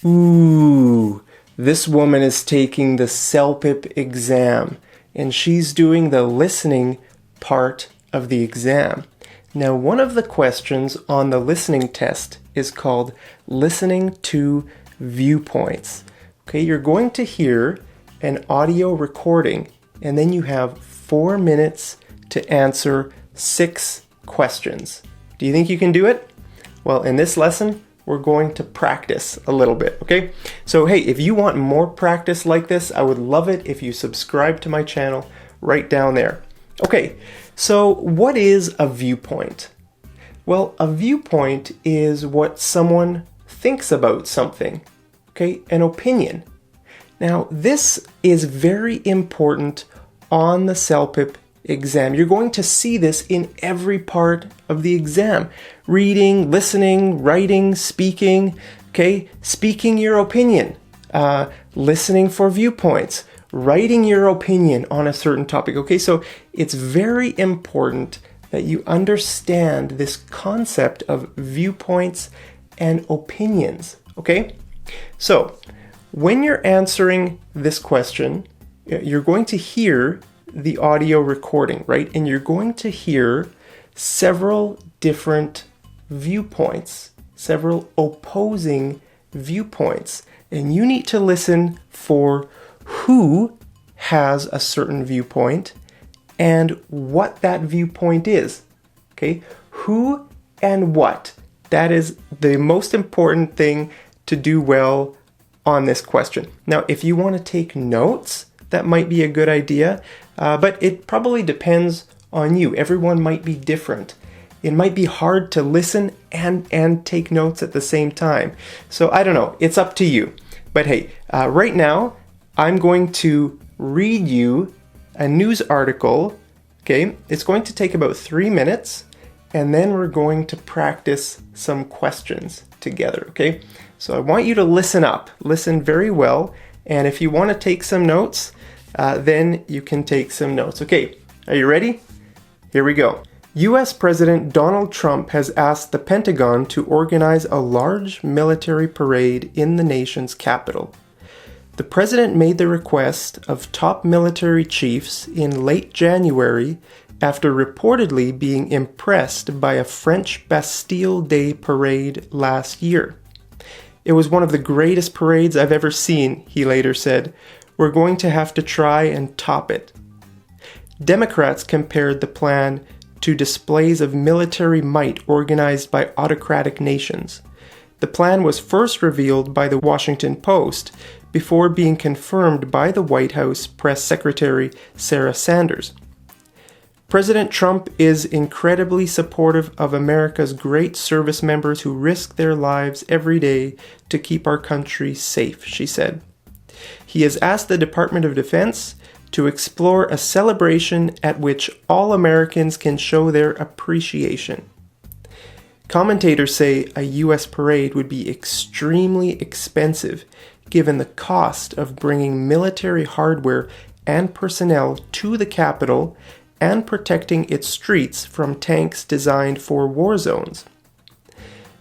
Ooh, this woman is taking the CELPIP exam, and she's doing the listening part of the exam. Now, one of the questions on the listening test is called listening to viewpoints. Okay, you're going to hear an audio recording, and then you have 4 minutes to answer 6 questions. Do you think you can do it? Well, in this lesson, we're going to practice a little bit, okay? So, hey, if you want more practice like this, I would love it if you subscribe to my channel right down there. Okay, so what is a viewpoint? Well, a viewpoint is what someone thinks about something, okay? An opinion. Now, this is very important on the CELPIP exam. You're going to see this in every part of the exam. Reading, listening, writing, speaking, okay? Speaking your opinion, listening for viewpoints, writing your opinion on a certain topic, okay? So it's very important that you understand this concept of viewpoints and opinions, okay? So when you're answering this question, you're going to hear the audio recording, right? And you're going to hear several different viewpoints, several opposing viewpoints. And you need to listen for who has a certain viewpoint and what that viewpoint is. Okay? Who and what. That is the most important thing to do well on this question. Now, if you want to take notes, that might be a good idea, but it probably depends on you. Everyone might be different. It might be hard to listen and take notes at the same time. So I don't know, it's up to you. But hey, right now, I'm going to read you a news article, okay? It's going to take about 3 minutes, and then we're going to practice some questions together, okay? So I want you to listen up, listen very well, and if you want to take some notes, then you can take some notes. Okay, are you ready? Here we go. U.S. President Donald Trump has asked the Pentagon to organize a large military parade in the nation's capital. The president made the request of top military chiefs in late January after reportedly being impressed by a French Bastille Day parade last year. It was one of the greatest parades I've ever seen, he later said. We're going to have to try and top it. Democrats compared the plan to displays of military might organized by autocratic nations. The plan was first revealed by the Washington Post before being confirmed by the White House press secretary Sarah Sanders. President Trump is incredibly supportive of America's great service members who risk their lives every day to keep our country safe, she said. He has asked the Department of Defense to explore a celebration at which all Americans can show their appreciation. Commentators say a U.S. parade would be extremely expensive given the cost of bringing military hardware and personnel to the Capitol and protecting its streets from tanks designed for war zones.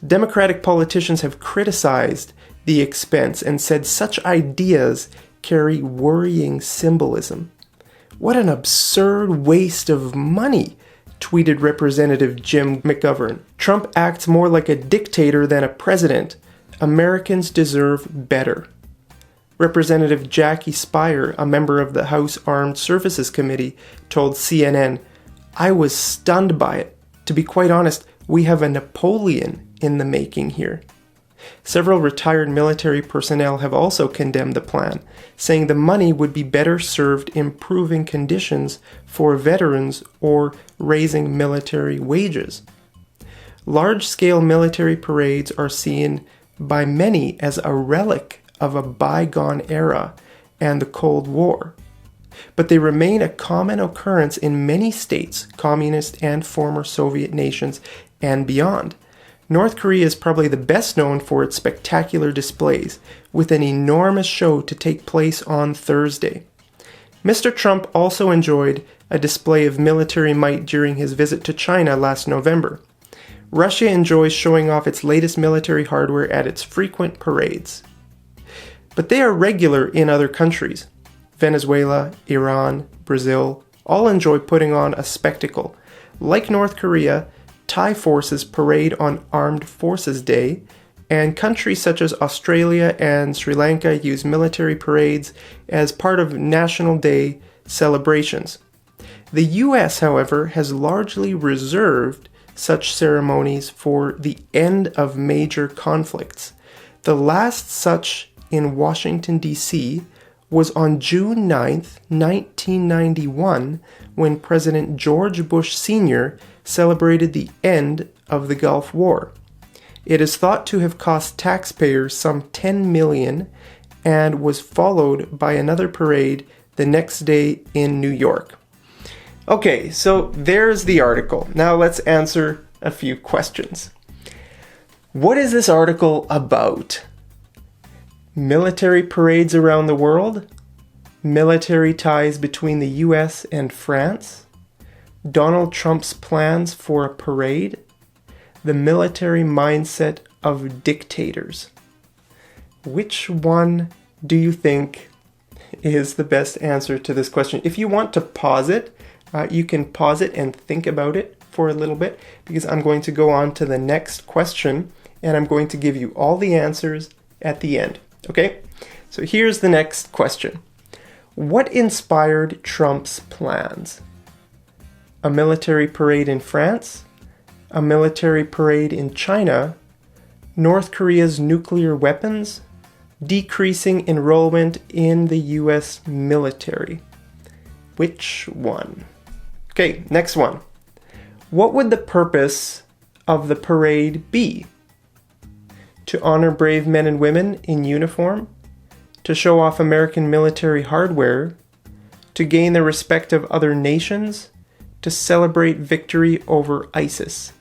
Democratic politicians have criticized the expense and said such ideas carry worrying symbolism. What an absurd waste of money, tweeted Representative Jim McGovern. Trump acts more like a dictator than a president. Americans deserve better. Representative Jackie Speier, a member of the House Armed Services Committee, told CNN, "I was stunned by it. To be quite honest, we have a Napoleon in the making here." Several retired military personnel have also condemned the plan, saying the money would be better served improving conditions for veterans or raising military wages. Large-scale military parades are seen by many as a relic of a bygone era and the Cold War. But they remain a common occurrence in many states, communist and former Soviet nations, and beyond. North Korea is probably the best known for its spectacular displays, with an enormous show to take place on Thursday. Mr. Trump also enjoyed a display of military might during his visit to China last November. Russia enjoys showing off its latest military hardware at its frequent parades. but they are regular in other countries. Venezuela, Iran, Brazil all enjoy putting on a spectacle. Like North Korea, Thai forces parade on Armed Forces Day, and countries such as Australia and Sri Lanka use military parades as part of National Day celebrations. The US, however, has largely reserved such ceremonies for the end of major conflicts. The last such in Washington, D.C. was on June 9th, 1991, when President George Bush Sr. celebrated the end of the Gulf War. It is thought to have cost taxpayers some $10 million and was followed by another parade the next day in New York. Okay, so there's the article. Now let's answer a few questions. What is this article about? Military parades around the world? Military ties between the US and France? Donald Trump's plans for a parade? The military mindset of dictators. Which one do you think is the best answer to this question? If you want to pause it, you can pause it and think about it for a little bit, because I'm going to go on to the next question and I'm going to give you all the answers at the end. Okay? So here's the next question. What inspired Trump's plans? A military parade in France? A military parade in China? North Korea's nuclear weapons? Decreasing enrollment in the US military? Which one? Okay, next one. What would the purpose of the parade be? To honor brave men and women in uniform? To show off American military hardware? To gain the respect of other nations? To celebrate victory over ISIS?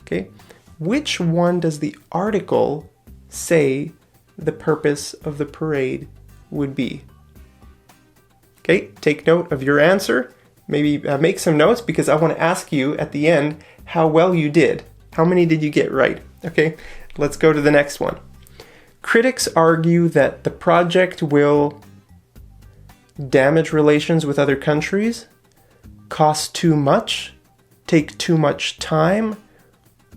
Okay, which one does the article say the purpose of the parade would be? Okay, take note of your answer. Maybe make some notes, because I want to ask you at the end how well you did. How many did you get right? Okay, let's go to the next one. Critics argue that the project will damage relations with other countries, cost too much, take too much time,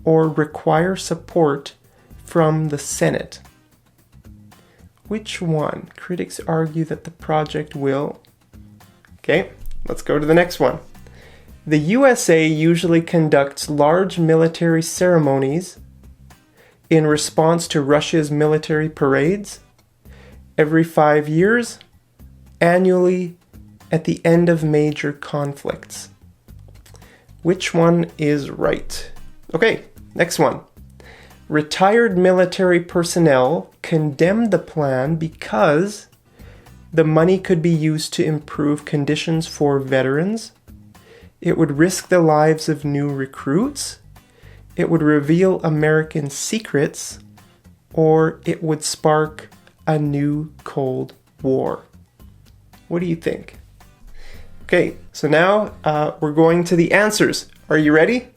or require support from the Senate. Which one? Critics argue that the project will... Okay, let's go to the next one. The USA usually conducts large military ceremonies in response to Russia's military parades every 5 years, annually, at the end of major conflicts. Which one is right? Okay, next one. Retired military personnel condemned the plan because the money could be used to improve conditions for veterans. It would risk the lives of new recruits. It would reveal American secrets, or it would spark a new Cold War. What do you think? Okay, so now we're going to the answers. Are you ready?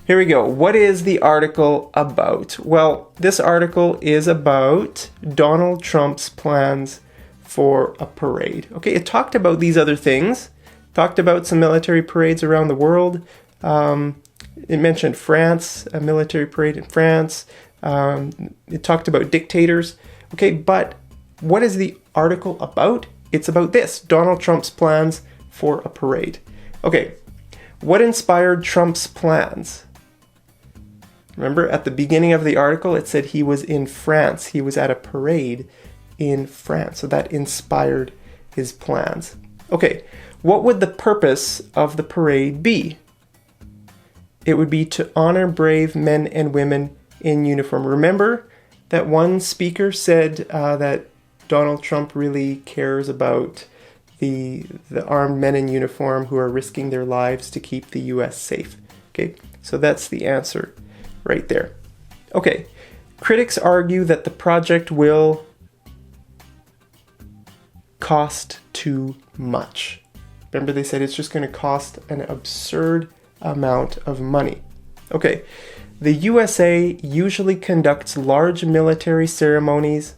Here we go. What is the article about? Well, this article is about Donald Trump's plans for a parade. Okay, it talked about these other things. Talked about some military parades around the world. It mentioned France, a military parade in France. It talked about dictators. Okay, but what is the article about? It's about this, Donald Trump's plans for a parade. Okay, what inspired Trump's plans? Remember, at the beginning of the article, it said he was in France. He was at a parade in France. So that inspired his plans. Okay, what would the purpose of the parade be? It would be to honor brave men and women in uniform. Remember that one speaker said that Donald Trump really cares about the armed men in uniform who are risking their lives to keep the U.S. safe. Okay, so that's the answer right there. Okay, critics argue that the project will cost too much. Remember, they said it's just going to cost an absurd amount of money. Okay, the USA usually conducts large military ceremonies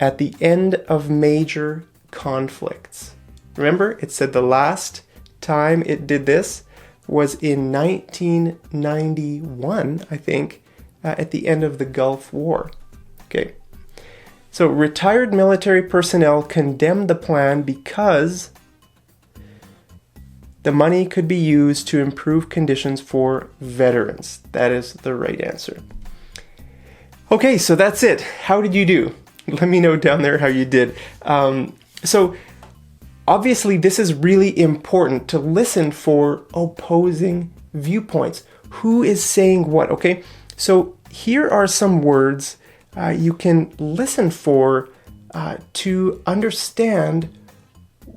at the end of major conflicts. Remember, it said the last time it did this was in 1991, I think, at the end of the Gulf War. Okay. So retired military personnel condemned the plan because the money could be used to improve conditions for veterans. That is the right answer. Okay, so that's it. How did you do? Let me know down there how you did. So obviously this is really important to listen for opposing viewpoints. Who is saying what, okay? So here are some words you can listen for to understand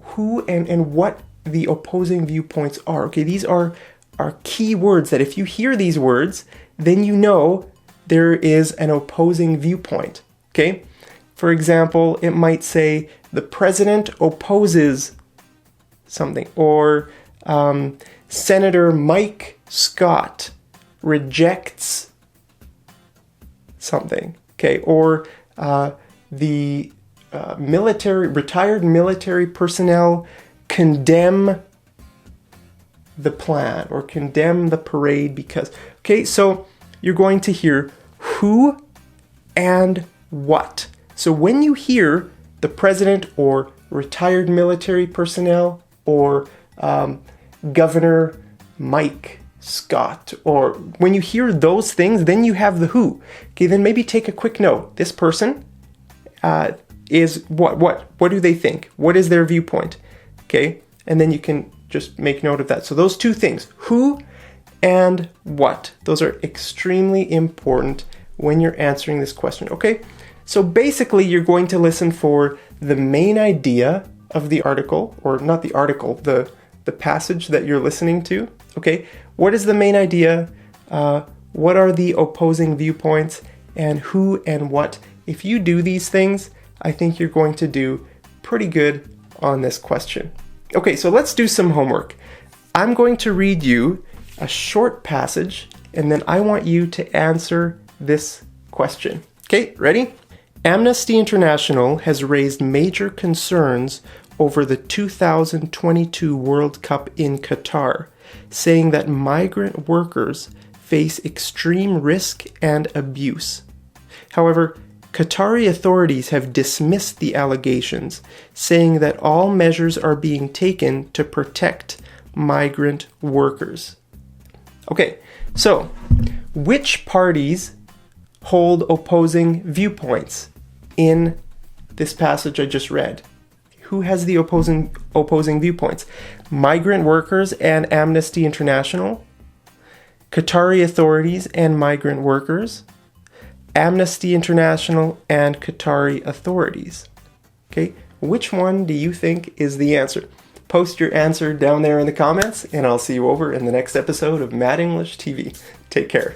who and what the opposing viewpoints are. Okay, these are key words that if you hear these words, then you know there is an opposing viewpoint. Okay, for example, it might say the president opposes something, or Senator Mike Scott rejects something. Okay, or the retired military personnel condemn the plan or condemn the parade because. Okay, so you're going to hear who and what. So when you hear the president or retired military personnel or Governor Mike Scott, or when you hear those things, then you have the who. Okay, then maybe take a quick note. This person is what do they think? What is their viewpoint? Okay, and then you can just make note of that. So those two things, who and what, those are extremely important when you're answering this question. Okay, so basically you're going to listen for the main idea of the article, or not the article, the passage that you're listening to. Okay, what is the main idea? What are the opposing viewpoints? And who and what? If you do these things, I think you're going to do pretty good on this question. Okay, so let's do some homework. I'm going to read you a short passage, and then I want you to answer this question. Okay, ready? Amnesty International has raised major concerns over the 2022 World Cup in Qatar, saying that migrant workers face extreme risk and abuse. However, Qatari authorities have dismissed the allegations, saying that all measures are being taken to protect migrant workers. Okay, so which parties hold opposing viewpoints in this passage I just read? Who has the opposing viewpoints? Migrant workers and Amnesty International, Qatari authorities and migrant workers, Amnesty International and Qatari authorities. Okay, which one do you think is the answer? Post your answer down there in the comments, and I'll see you over in the next episode of Mad English TV. Take care.